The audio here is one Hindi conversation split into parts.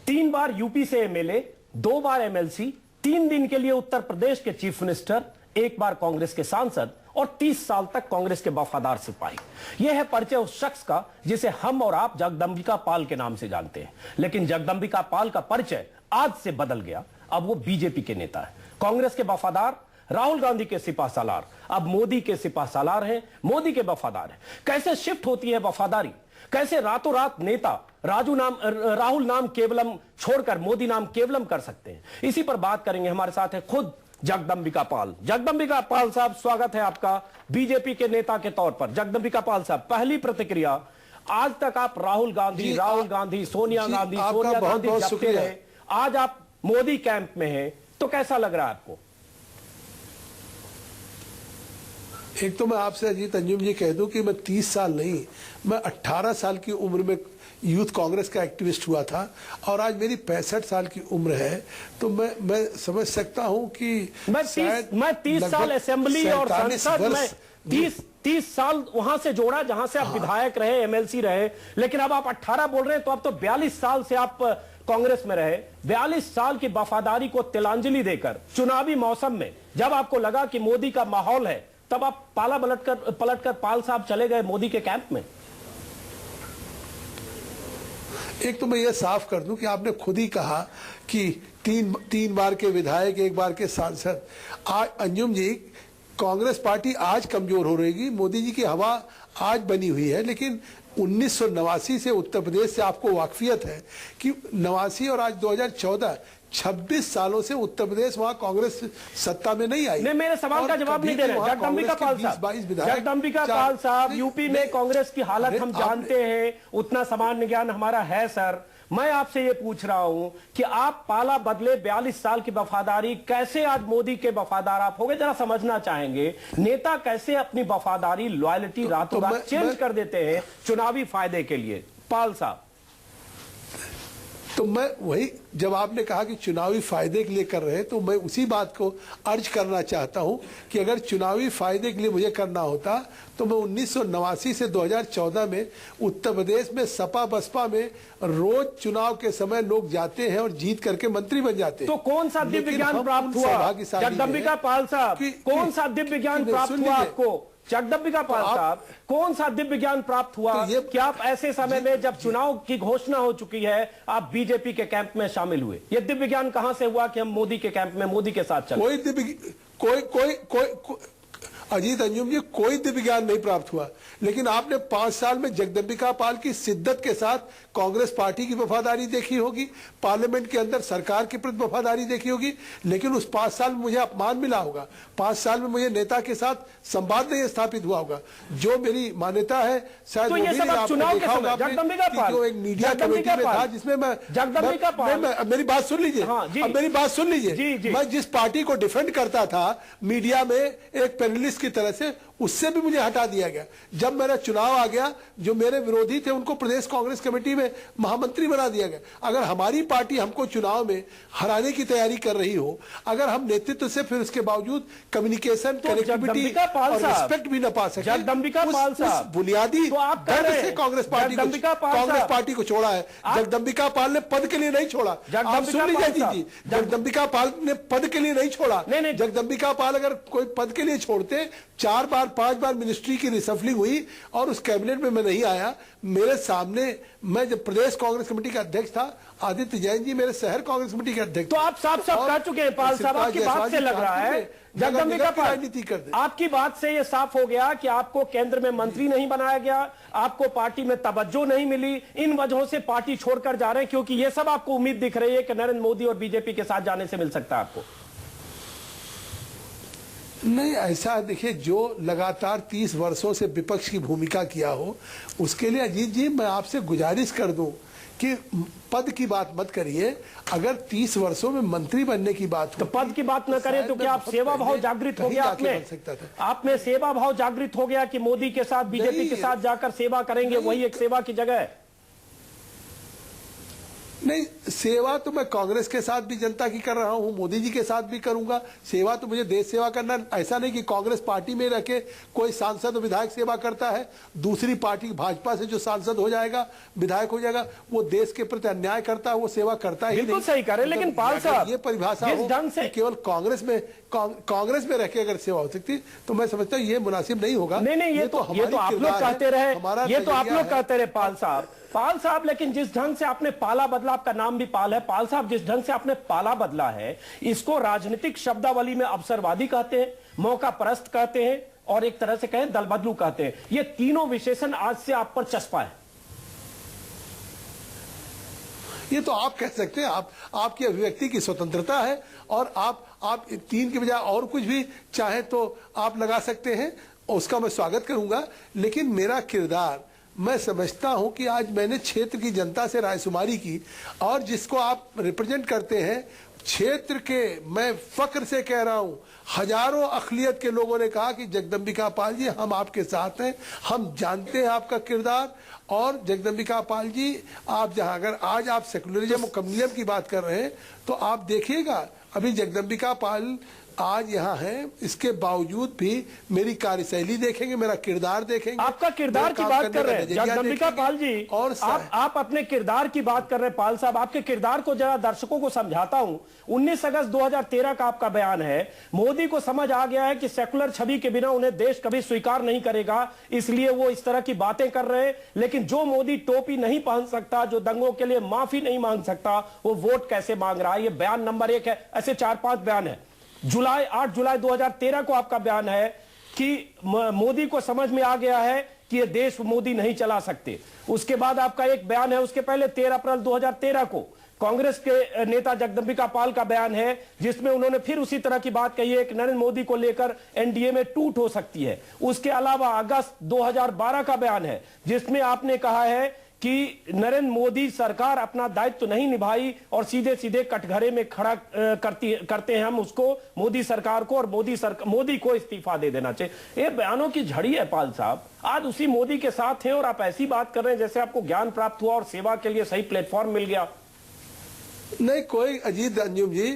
3 बार यूपी से एमएलए, 2 बार एमएलसी, 3 दिन के लिए उत्तर प्रदेश के चीफ मिनिस्टर, 1 बार कांग्रेस के सांसद और 30 साल तक कांग्रेस के वफादार सिपाही। यह है परिचय उस शख्स का जिसे हम और आप जगदंबिका पाल के नाम से जानते हैं। लेकिन जगदंबिका पाल का परिचय आज से बदल गया। अब वो बीजेपी के नेता है, कांग्रेस के वफादार, राहुल गांधी के सिपह सालार, अब मोदी के सिपह सालार हैं, मोदी के वफादार हैं। कैसे शिफ्ट होती है वफादारी, कैसे रातों रात नेता राहुल नाम केवलम छोड़कर मोदी नाम केवलम कर सकते हैं, इसी पर बात करेंगे। हमारे साथ है खुद जगदंबिका पाल। जगदंबिका पाल साहब, स्वागत है आपका बीजेपी के नेता के तौर पर। जगदंबिका पाल साहब, पहली प्रतिक्रिया, आज तक आप राहुल गांधी सोनिया गांधी जपते रहे, आज आप मोदी कैंप में हैं, तो कैसा लग रहा है आपको? एक तो मैं आपसे अजीत अंजुम जी कह दूं कि मैं 30 साल नहीं, मैं 18 साल की उम्र में यूथ कांग्रेस का एक्टिविस्ट हुआ था और आज मेरी 65 साल की उम्र है। तो मैं समझ सकता हूं कि मैं 30 साल असेंबली और संसद में 30 साल वहां से जोड़ा जहां से आप विधायक रहे, एमएलसी रहे, लेकिन अब आप 18 बोल रहे हैं, तो अब तो 42 साल से आप कांग्रेस में रहे। 42 साल की वफादारी को तिलांजलि देकर चुनावी मौसम में जब आपको लगा कि मोदी का माहौल है, तब आप पाला पलटकर पाल साहब चले गए मोदी के कैंप में। एक तो मैं ये साफ कर दूं कि आपने खुद ही कहा कि तीन बार के विधायक, 1 बार के सांसद। आज अंजुम जी, कांग्रेस पार्टी आज कमजोर हो रहेगी, मोदी जी की हवा आज बनी हुई है, लेकिन 1989 से उत्तर प्रदेश से आपको वाकफियत है कि 89 और आज 2014 26 सालों से उत्तर प्रदेश वहां कांग्रेस सत्ता में नहीं आई। नहीं, मेरे सवाल का जवाब नहीं दे रहे। जगदंबिका पाल साहब, यूपी में कांग्रेस की हालत हम जानते हैं, उतना सामान्य ज्ञान हमारा है सर। मैं आपसे ये पूछ रहा हूं कि आप पाला बदले 42 साल की वफादारी, कैसे आज मोदी के वफादार आप हो गए, जरा समझना चाहेंगे। नेता कैसे अपनी वफादारी, लॉयल्टी रातों रात चेंज कर देते हैं चुनावी फायदे के लिए? पाल साहब, तो मैं वही, जब आपने कहा कि चुनावी फायदे के लिए कर रहे हैं, तो मैं उसी बात को अर्ज करना चाहता हूं कि अगर चुनावी फायदे के लिए मुझे करना होता तो मैं 1989 से 2014 में उत्तर प्रदेश में सपा बसपा में रोज चुनाव के समय लोग जाते हैं और जीत करके मंत्री बन जाते हैं। तो कौन सा दिव्य ज्ञान प्राप्त हुआ जगदंबिका पाल साहब? कौन सा दिव्य ज्ञान प्राप्त हुआ आपको जगदंबिका पाल साहब? कौन सा दिव्य ज्ञान प्राप्त हुआ कि आप ऐसे समय में जब चुनाव की घोषणा हो चुकी है, आप बीजेपी के कैंप में शामिल हुए? ये दिव्य ज्ञान कहां से हुआ कि हम मोदी के कैंप में मोदी के साथ चले? कोई अजीत अंजुम जी, कोई दिव्य ज्ञान नहीं प्राप्त हुआ, लेकिन आपने 5 साल में जगदंबिका पाल की शिद्दत के साथ कांग्रेस पार्टी की वफादारी देखी होगी, पार्लियामेंट के अंदर सरकार के प्रति वफादारी देखी होगी, लेकिन उस 5 साल में मुझे अपमान मिला होगा। 5 साल में मुझे नेता के साथ संवाद नहीं स्थापित हुआ होगा। जो मेरी मान्यता है, शायद तो ये सब आप चुनाव के समय जगदंबिका पाल, जो एक मीडिया कमेटी में था जिसमें मैं जगदंबिका पाल, मेरी बात सुन लीजिए, अब मेरी बात सुन लीजिए। मैं जिस पार्टी को डिफेंड करता था मीडिया में एक पैनलिस्ट की तरह से, उससे भी मुझे हटा दिया गया। जब मेरा चुनाव आ गया, जो मेरे विरोधी थे उनको प्रदेश कांग्रेस कमेटी में महामंत्री बना दिया गया। अगर हमारी पार्टी हमको चुनाव में हराने की तैयारी कर रही हो, अगर हम नेतृत्व से फिर उसके बावजूद कम्युनिकेशन, कनेक्टिविटी और रिस्पेक्ट भी न पा सके, जगदंबिका पाल साहब बुनियादी दर्द से कांग्रेस पार्टी को छोड़ा है। जगदंबिका पाल ने पद के लिए नहीं छोड़ा। आप सुन लीजिए जी, जगदंबिका पाल ने पद के लिए नहीं छोड़ा। जगदंबिका पाल अगर कोई पद के लिए छोड़ते, 4 बार 5 बार मिनिस्ट्री की रिसफलिंग हुई और उस कैबिनेट में मैं नहीं आया। मेरे सामने, मैं जब प्रदेश कांग्रेस कमेटी का अध्यक्ष था, आदित्य जैन जी मेरे शहर कांग्रेस कमेटी के अध्यक्ष। तो आप साफ कह चुके हैं पाल साहब, आपकी बात से लग रहा है जगदंबिका पाल, राजनीति कर दे। आपकी बात से यह साफ हो गया कि आपको केंद्र में मंत्री नहीं बनाया गया, आपको पार्टी में तवज्जो नहीं मिली, इन वजहों से पार्टी छोड़कर जा रहे हैं, क्योंकि यह सब आपको उम्मीद दिख रही है कि नरेंद्र मोदी और बीजेपी के साथ जाने से मिल सकता है आपको। नहीं, ऐसा देखिए, जो लगातार 30 वर्षों से विपक्ष की भूमिका किया हो, उसके लिए अजीत जी मैं आपसे गुजारिश कर दूं कि पद की बात मत करिए। अगर 30 वर्षों में मंत्री बनने की बात हो, तो पद की बात न करें तो क्या आप सेवा भाव जागृत हो गया आप में सेवा भाव जागृत हो गया कि मोदी के साथ, बीजेपी के साथ जाकर सेवा करेंगे, वही एक सेवा की जगह है? नहीं, सेवा तो मैं कांग्रेस के साथ भी जनता की कर रहा हूं, मोदी जी के साथ भी करूंगा। सेवा तो मुझे देश सेवा करना, ऐसा नहीं कि कांग्रेस पार्टी में रखे कोई सांसद और विधायक सेवा करता है, दूसरी पार्टी भाजपा से जो सांसद हो जाएगा, विधायक हो जाएगा, वो देश के प्रति अन्याय करता है, वो सेवा करता ही नहीं। बिल्कुल सही कह रहे हैं, लेकिन पाल साहब ये परिभाषा हो कि केवल कांग्रेस में रह के अगर सेवा हो सकती तो मैं समझता हूँ ये मुनासिब नहीं होगा। नहीं, ये तो आप लोग कहते रहे, ये तो आप लोग कहते रहे पाल साहब, लेकिन जिस ढंग से आपने पाला बदला, आपका नाम भी पाल है, पाल साहब, जिस ढंग से आपने पाला बदला है, इसको राजनीतिक शब्दावली में अवसरवादी कहते हैं, मौका परस्त कहते हैं, और एक तरह से कहें दल बदलू कहते हैं। ये तीनों विशेषण आज से आप पर चस्पा है। ये तो आप कह सकते हैं, आपकी अभिव्यक्ति की स्वतंत्रता है, और आप तीन के बजाय और कुछ भी चाहे तो आप लगा सकते हैं, उसका मैं स्वागत करूंगा। लेकिन मेरा किरदार, मैं समझता हूं कि आज मैंने क्षेत्र की जनता से रायशुमारी की, और जिसको आप रिप्रेजेंट करते हैं क्षेत्र के, मैं फक्र से कह रहा हूं, हजारों अखिलियत के लोगों ने कहा कि जगदंबिका पाल जी हम आपके साथ हैं, हम जानते हैं आपका किरदार। और जगदंबिका पाल जी, आप जहां, अगर आज आप सेकुलरिज्म और कम्युनिज्म की बात कर रहे हैं तो आप देखिएगा, अभी जगदंबिका पाल आज यहाँ है, इसके बावजूद भी मेरी कार्यशैली देखेंगे, मेरा किरदार देखेंगे। आपका किरदार की बात कर रहे हैं जगदंबिका पाल जी, और आप अपने किरदार की बात कर रहे हैं पाल साहब। आपके किरदार को जरा दर्शकों को समझाता हूं। 19 अगस्त 2013 का आपका बयान है, मोदी को समझ आ गया है कि सेकुलर छवि के बिना उन्हें देश कभी स्वीकार नहीं करेगा, इसलिए वो इस तरह की बातें कर रहे हैं। लेकिन जो मोदी टोपी नहीं पहन सकता, जो दंगों के लिए माफी नहीं मांग सकता, वो वोट कैसे मांग रहा है? ये बयान नंबर 1 है। ऐसे 4-5 बयान है। 8 जुलाई 2013 को आपका बयान है कि मोदी को समझ में आ गया है कि ये देश मोदी नहीं चला सकते। उसके बाद आपका एक बयान है, उसके पहले 13 अप्रैल 2013 को कांग्रेस के नेता जगदंबिका पाल का बयान है, जिसमें उन्होंने फिर उसी तरह की बात कही है कि नरेंद्र मोदी को लेकर एनडीए में टूट हो सकती है। उसके अलावा अगस्त 2012 का बयान है, जिसमें आपने कहा है कि नरेंद्र मोदी सरकार अपना दायित्व नहीं निभाई और सीधे सीधे कटघरे में खड़ा करते हैं हम उसको, मोदी सरकार को, और मोदी को इस्तीफा दे देना चाहिए। ये बयानों की झड़ी है पाल साहब। आज उसी मोदी के साथ हैं और आप ऐसी बात कर रहे हैं जैसे आपको ज्ञान प्राप्त हुआ और सेवा के लिए सही प्लेटफॉर्म मिल गया। नहीं, कोई अजीत अंजुम जी,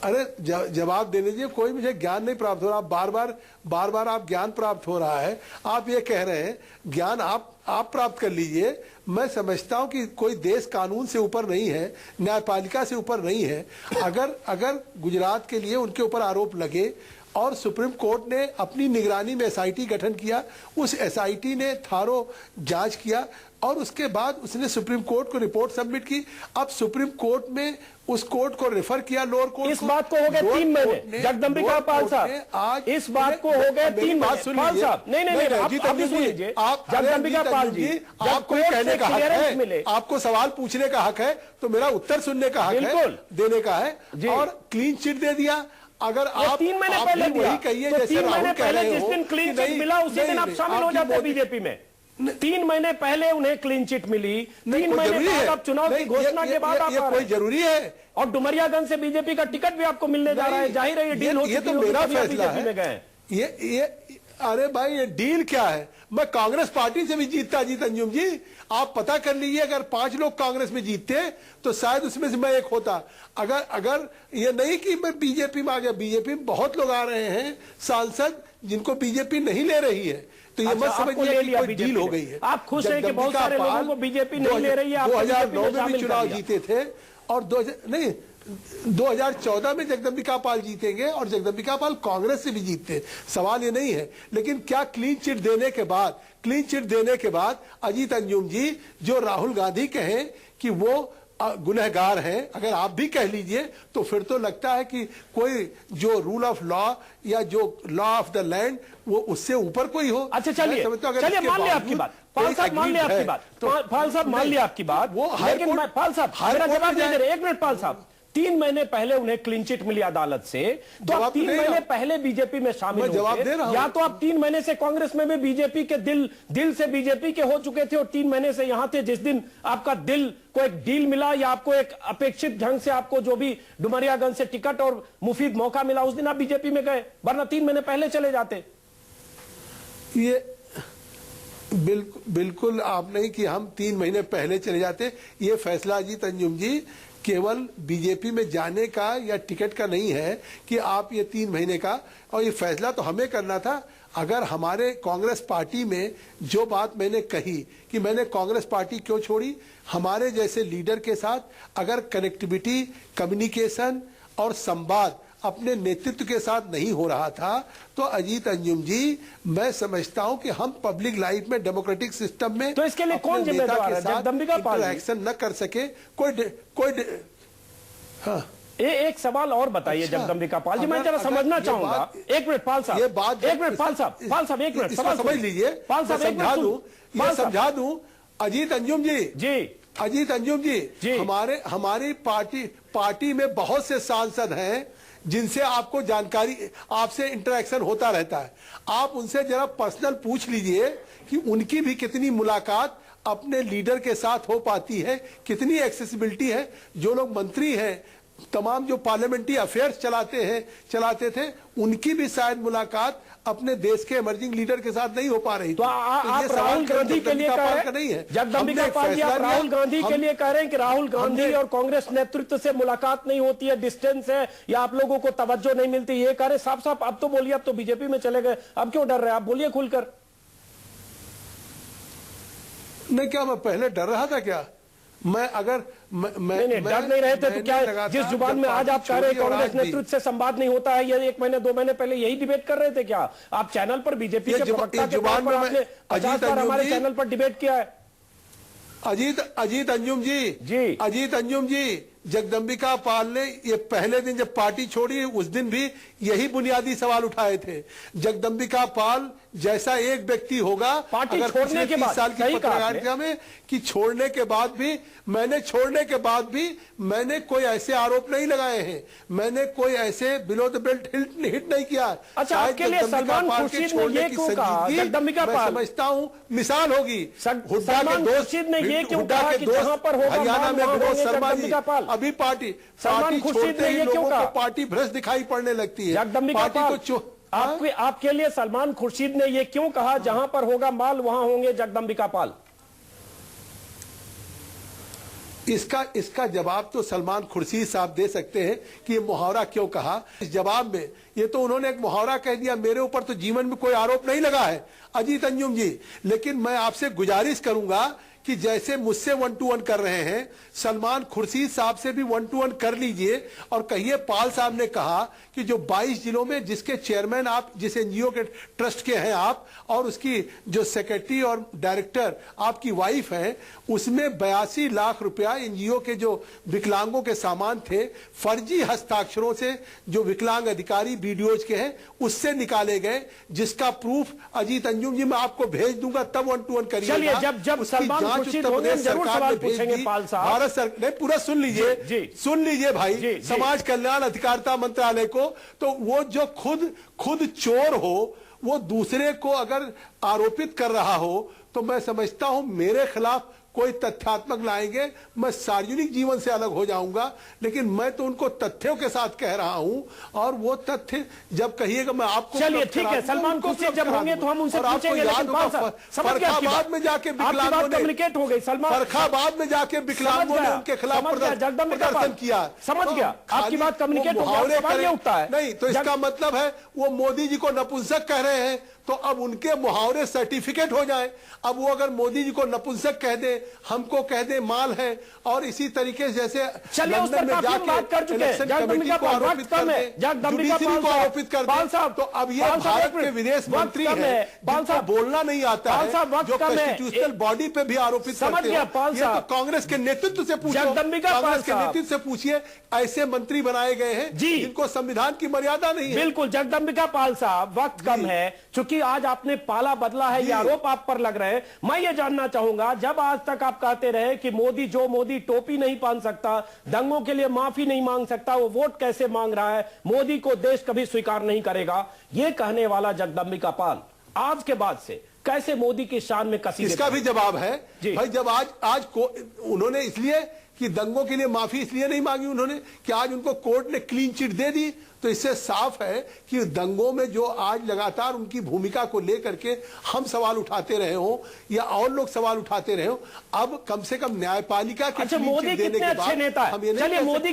अरे जवाब दे लीजिए। कोई मुझे ज्ञान नहीं प्राप्त हो रहा, बार बार आप ज्ञान प्राप्त हो रहा है, आप ये कह रहे हैं ज्ञान आप प्राप्त कर लीजिए। मैं समझता हूं कि कोई देश कानून से ऊपर नहीं है, न्यायपालिका से ऊपर नहीं है। अगर गुजरात के लिए उनके ऊपर आरोप लगे और सुप्रीम कोर्ट ने अपनी निगरानी में एसआईटी गठन किया, उस एसआईटी ने थारो जांच किया और उसके बाद उसने सुप्रीम कोर्ट को रिपोर्ट सबमिट की। अब सुप्रीम कोर्ट में उस कोर्ट को रेफर किया लोअर कोर्ट। इस बात को हो गए 3 महीने जगदंबिका पाल साहब, आज इस बात को हो गए 3 महीने पाल साहब। नहीं, आप सुन लीजिए जगदंबिका पाल जी, आपको कहने का हक है, आपको सवाल पूछने का हक है, तो मेरा उत्तर सुनने का हक है, देने का है। और क्लीन चिट दे दिया। अगर आप 3 महीने पहले वही कहिए, तो जैसे 3 महीने राहुल कह पहले रहे जिस हो दिन क्लीन चिट मिला उसी दिन आप शामिल हो जाते बीजेपी में। 3 महीने पहले उन्हें क्लीन चिट मिली, 3 महीने बाद आप चुनाव की घोषणा के बाद आप कोई जरूरी है। और डुमरियागंज से बीजेपी का टिकट भी आपको मिलने जा रहा है। जाहिर है ये डील हो चुकी है, ये तो मेरा फैसला में गए। ये अरे भाई, ये डील क्या है? मैं कांग्रेस पार्टी से भी जीतता जीत अंजुम जी, आप पता कर लीजिए। अगर 5 लोग कांग्रेस में जीतते तो शायद उसमें से मैं एक होता। अगर ये नहीं कि मैं बीजेपी में आ गया, बीजेपी में बहुत लोग आ रहे हैं सांसद जिनको बीजेपी नहीं ले रही है, तो ये मत समझिए कि कोई डील हो गई है। आप खुश हैं कि बहुत सारे लोगों को बीजेपी नहीं ले रही है? 2009 में भी चुनाव जीते थे और 2014 में जगदंबिका पाल जीतेंगे और जगदंबिका पाल कांग्रेस से भी जीतते, सवाल ये नहीं है। लेकिन क्या क्लीन चिट देने के बाद अजीत अंजुम जी, जो राहुल गांधी कहें कि वो गुनहगार हैं, अगर आप भी कह लीजिए, तो फिर तो लगता है कि कोई जो रूल ऑफ लॉ या जो लॉ ऑफ द लैंड वो उससे ऊपर कोई हो। अच्छा, चलिए मान लिया आपकी बात पाल साहब, मान लिया आपकी बात पाल साहब, मान लिया आपकी बात। लेकिन पाल साहब मेरा जवाब दे रहे, 1 मिनट पाल साहब। 3 महीने पहले उन्हें क्लीन चिट मिली अदालत से, तो आप 3 महीने पहले बीजेपी में शामिल होते, या तो आप 3 महीने से कांग्रेस में भी बीजेपी के दिल से बीजेपी के हो चुके थे और 3 महीने से यहां थे। जिस दिन आपका दिल को एक डील मिला या आपको एक अपेक्षित ढंग से आपको जो भी डुमरियागंज से टिकट और मुफीद मौका मिला, उस दिन आप बीजेपी में गए, वरना 3 महीने पहले चले जाते। बिल्कुल आप नहीं कि हम 3 महीने पहले चले जाते। ये फैसला अजीत अंजुम जी केवल बीजेपी में जाने का या टिकट का नहीं है कि आप ये 3 महीने का, और ये फैसला तो हमें करना था। अगर हमारे कांग्रेस पार्टी में जो बात मैंने कही कि मैंने कांग्रेस पार्टी क्यों छोड़ी, हमारे जैसे लीडर के साथ अगर कनेक्टिविटी, कम्युनिकेशन और संवाद अपने नेतृत्व के साथ नहीं हो रहा था, तो अजीत अंजुम जी मैं समझता हूं कि हम पब्लिक लाइफ में, डेमोक्रेटिक सिस्टम में तो इसके लिए कौन जिम्मेदार है? जगदम्बिका पाल इंटरैक्शन न कर सके कोई हाँ। एक सवाल और बताइए जगदम्बिका पाल जी, मैं जरा समझना चाहूंगा। एक मिनट पाल साहब, ये बात एक मिनट पाल साहब, एक मिनट समझ लीजिए, पाल साहब समझा दूं अजीत अंजुम जी, अजीत अंजुम जी, हमारी पार्टी में बहुत से सांसद हैं जिनसे आपको जानकारी, आपसे इंटरेक्शन होता रहता है। आप उनसे जरा पर्सनल पूछ लीजिए कि उनकी भी कितनी मुलाकात अपने लीडर के साथ हो पाती है, कितनी एक्सेसिबिलिटी है। जो लोग मंत्री हैं, तमाम जो पार्लियामेंट्री अफेयर्स चलाते थे, उनकी भी शायद मुलाकात अपने देश के इमर्जिंग लीडर के साथ नहीं हो पा रही। तो आप राहुल गांधी के लिए कह रहे हैं, जगदम्बिका पाल जी, आप राहुल गांधी के लिए कह रहे हैं कि राहुल गांधी और कांग्रेस नेतृत्व से मुलाकात नहीं होती है, डिस्टेंस है, या आप लोगों को तवज्जो नहीं मिलती, ये कह रहे साफ साफ। अब तो बोलिए, अब तो बीजेपी में चले गए, अब क्यों डर रहे हैं? आप बोलिए खुलकर। नहीं, क्या मैं पहले डर रहा था क्या? मैं अगर मैं डर नहीं रहे थे तो क्या, जिस जुबान में आज आप कह रहे हैं कांग्रेस नेतृत्व से संवाद नहीं होता है, ये 1 महीने 2 महीने पहले यही डिबेट कर रहे थे क्या? आप चैनल पर बीजेपी के प्रवक्ता के जुबान में आपने 50 बार हमारे चैनल पर डिबेट किया है। अजीत अंजुम जी, अजीत अंजुम जी, जगदम्बिका पाल ने ये पहले दिन जब पार्टी छोड़ी, उस दिन भी यही बुनियादी सवाल उठाए थे। जगदम्बिका पाल जैसा एक व्यक्ति होगा, पार्टी छोड़ने के बाद, 30 साल की पत्रकारिता में, कि छोड़ने के बाद भी मैंने कोई ऐसे आरोप नहीं लगाए हैं, मैंने कोई ऐसे बिलो द बेल्ट हिट नहीं किया। अच्छा, आपके लिए सलमान खुर्शीद ने ये क्यों कहा? जगदम्बिका पाल, समझता हूँ मिसाल होगी। सलमान खुर्शीद ने ये क्यों कहा कि जहां पर होगा हरियाणा में विनोद शर्मा जी, अभी पार्टी खुर्शीद ने ये क्यों कहा? पार्टी भ्रष्ट दिखाई पड़ने लगती है। जगदम्बिका पाल, आपके लिए सलमान खुर्शीद ने ये क्यों कहा जहां पर होगा माल वहां होंगे जगदम्बिका पाल? इसका जवाब तो सलमान खुर्शीद साहब दे सकते हैं कि ये मुहावरा क्यों कहा। इस जवाब में ये तो उन्होंने एक मुहावरा कह दिया। मेरे ऊपर तो जीवन में कोई आरोप नहीं लगा है अजीत अंजुम जी, लेकिन मैं आपसे गुजारिश करूंगा कि जैसे मुझसे 1 to 1 कर रहे हैं, सलमान खुर्शीद साहब से भी 1 to 1 कर लीजिए और कहिए पाल साहब ने कहा कि जो 22 जिलों में जिसके चेयरमैन आप, जिस एनजीओ के ट्रस्ट के हैं आप, और उसकी जो सेक्रेटरी और डायरेक्टर आपकी वाइफ है, उसमें 82 लाख रुपया एनजीओ के जो विकलांगों के सामान थे, फर्जी हस्ताक्षरों से जो विकलांग अधिकारी बीडीओज के हैं उससे निकाले गए, जिसका प्रूफ अजीत अंजुम जी मैं आपको भेज दूंगा, तब 1 to 1 करिएगा। जब सलमान खुर्शीद होंगे जरूर सवाल पूछेंगे पाल साहब। भारत सरकार ने पूरा सुन लीजिए भाई, समाज कल्याण अधिकारिता मंत्रालय को, तो वो जो खुद चोर हो, वो दूसरे को अगर आरोपित कर रहा हो, तो मैं समझता हूं मेरे खिलाफ कोई तथ्यात्मक लाएंगे, मैं सार्वजनिक जीवन से अलग हो जाऊंगा। लेकिन मैं तो उनको तथ्यों के साथ कह रहा हूं, और वो तथ्य जब कहिएगा मैं आपको, चलिए ठीक है, सलमान खुर्शीद जब होंगे तो हम उनसे पूछेंगे। फरखाबाद में जाके विकलांगों ने कम्युनिकेट हो गई, फरखाबाद में जाके विकलांगों ने उनके खिलाफ प्रदर्शन किया। समझ गया, आपकी बात कम्युनिकेट हो गया। नहीं तो इसका मतलब है वो मोदी जी को नपुंसक कह रहे हैं, तो अब उनके मुहावरे सर्टिफिकेट हो जाए। अब वो अगर मोदी जी को नपुंसक कह दे, हमको कह दे माल है, और इसी तरीके से जैसे लंदन में जाके इलेक्शन कमेटी को आरोपित कर दे, जुडिशरी को आरोपित कर दे, तो अब ये भारत के विदेश मंत्री हैं, जिनको बोलना नहीं आता है, जो कॉन्स्टिट्यूशनल बॉडी पे भी आरोपित करते हैं। ये तो कांग्रेस के नेतृत्व से पूछो, कांग्रेस के नेतृत्व से पूछिए, ऐसे मंत्री बनाए गए हैं जिनको संविधान की मर्यादा नहीं है। बिल्कुल जगदम्बिका पाल साहब, वक्त कम है, चूंकि आज आपने पाला बदला है, ये आरोप आप पर लग रहे हैं। मैं ये जानना चाहूंगा, जब आज तक आप कहते रहे कि मोदी टोपी नहीं पहन सकता, दंगों के लिए माफी नहीं मांग सकता, वो वोट कैसे मांग रहा है, मोदी को देश कभी स्वीकार नहीं करेगा, ये कहने वाला जगदम्बिका पाल आज के बाद से कैसे मोदी की शान में कसी? इसका भी जवाब है भाई, जब आज उन्होंने इसलिए कि दंगों के लिए माफी इसलिए नहीं मांगी उन्होंने कि आज उनको कोर्ट ने क्लीन चिट दे दी, तो इससे साफ है कि दंगों में जो आज लगातार उनकी भूमिका को लेकर के हम सवाल उठाते रहे हो या और लोग सवाल उठाते रहे हो, अब कम से कम न्यायपालिका के मोदी कितने अच्छे नेता है? चलिए मोदी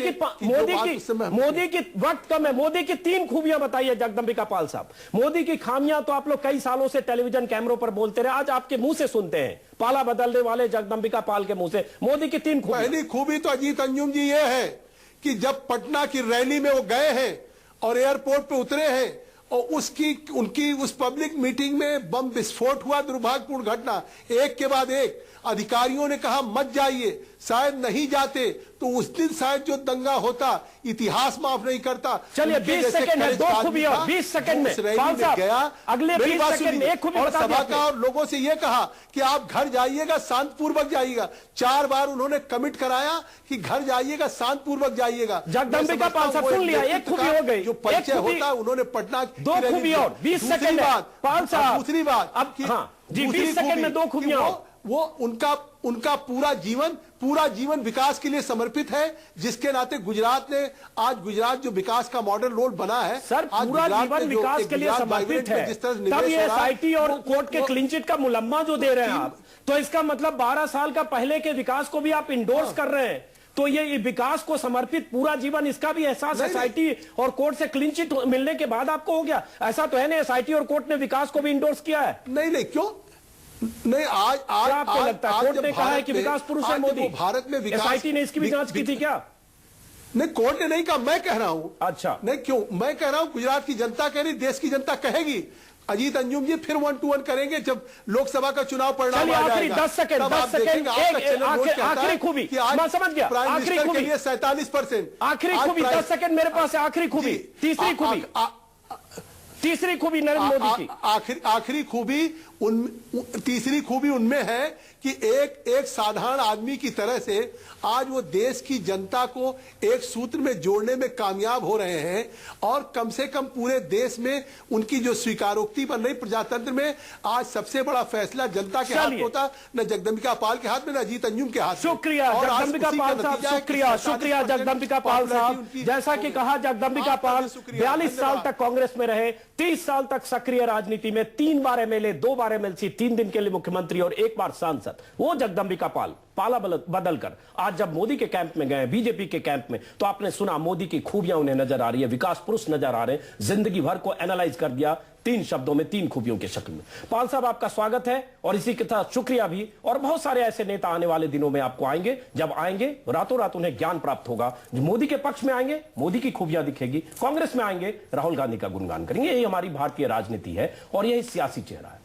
की वक्त कम है, मोदी की 3 खूबियां बताइए जगदंबिका पाल साहब। मोदी की खामियां तो आप लोग कई सालों से टेलीविजन कैमरों पर बोलते रहे, आज आपके मुंह से सुनते हैं, पाला बदलने वाले जगदंबिका पाल के मुंह से। मोदी की 3 खूबियां। पहली खूबी तो अजीत अंजुम जी ये है कि जब पटना की रैली में वो गए हैं और एयरपोर्ट पे उतरे हैं और उनकी उस पब्लिक मीटिंग में बम विस्फोट हुआ, दुर्भाग्यपूर्ण घटना, एक के बाद एक। अधिकारियों ने कहा मत जाइए, शायद नहीं जाते तो उस दिन शायद जो दंगा होता इतिहास माफ नहीं करता। चलिए 20 सेकंड है, 2 खूबियां 20 सेकंड में पाल साहब गया, अगले 20 सेकंड में एक खूबी और बता सभा का और लोगों से यह कहा कि आप घर जाइएगा, शांतपूर्वक जाइएगा। 4 बार उन्होंने कमिट कराया कि घर जाइएगा, शांतपूर्वक जाइएगा। जगदंबिका पाल साहब सुन लिया, एक खूबी हो गई। जो परिचय होता है उन्होंने पटना 2 खूबी और 20 सेकंड पाल साहब। दूसरी बात अब जी 20 सेकंड में 2 खूबियां। वो उनका पूरा जीवन विकास के लिए समर्पित है, जिसके नाते गुजरात ने आज गुजरात जो विकास का मॉडल रोड बना है, सर पूरा जीवन विकास के लिए समर्पित है। तब ये एसआईटी और कोर्ट के क्लीन चिट का मुलम्मा जो दे रहे हैं आप, तो इसका मतलब 12 साल का पहले के विकास को भी आप इंडोर्स कर रहे हैं। तो ये विकास को समर्पित पूरा जीवन, इसका भी एहसास एसआईटी और कोर्ट से क्लीन चिट मिलने के बाद आपको हो गया? ऐसा तो है नहीं एसआईटी और कोर्ट ने विकास को भी इंडोर्स किया है। नहीं क्यों नहीं, आज आपको लगता है कोर्ट ने कहा है कि विकास पुरुष है मोदी? भारत में विकास, एसआईटी ने इसकी भी जांच की थी क्या? नहीं, कोर्ट ने नहीं कहा, मैं कह रहा हूं। अच्छा, नहीं क्यों, मैं कह रहा हूं गुजरात की जनता कह रही, देश की जनता कहेगी। अजीत अंजुम जी फिर 1 to 1 करेंगे जब लोकसभा का चुनाव परिणाम आ जाएगा। 10 सेकंड आखिरी खूबी मैं समझ गया। आखिरी खूबी 47%। आखिरी खूबी 10 सेकंड मेरे पास है। आखिरी खूबी, तीसरी खूबी नरेंद्र मोदी की। तीसरी खूबी उनमें है कि एक साधारण आदमी की तरह से आज वो देश की जनता को एक सूत्र में जोड़ने में कामयाब हो रहे हैं और कम से कम पूरे देश में उनकी जो स्वीकारोक्ति बन रही प्रजातंत्र में, आज सबसे बड़ा फैसला जनता के हाथ में होता, न जगदंबिका पाल के हाथ में, न अजीत अंजुम के हाथ में। शुक्रिया जगदंबिका पाल साहब, शुक्रिया जगदंबिका पाल साहब। जैसा कि कहा जगदंबिका पाल 42 साल तक कांग्रेस में रहे, 30 साल तक सक्रिय राजनीति में, 3 बार एमएलए, 2 बार एमएलसी, 3 दिन के लिए मुख्यमंत्री और 1 बार सांसद। वो जगदंबिका पाल पाला बदलकर आज जब मोदी के कैंप में गए, बीजेपी के कैंप में, तो आपने सुना मोदी की खूबियां उन्हें नजर आ रही है, विकास पुरुष नजर आ रहे हैं। जिंदगी भर को एनालाइज कर दिया 3 शब्दों में, 3 खूबियों के शक्ल में। पाल साहब आपका स्वागत है और इसी के साथ शुक्रिया भी। और बहुत सारे ऐसे नेता आने वाले दिनों में आपको आएंगे, जब आएंगे रातों रात उन्हें ज्ञान प्राप्त होगा। मोदी के पक्ष में आएंगे, मोदी की खूबियां दिखेगी, कांग्रेस में आएंगे, राहुल गांधी का गुणगान करेंगे। यही हमारी भारतीय राजनीति है और यही सियासी चेहरा है।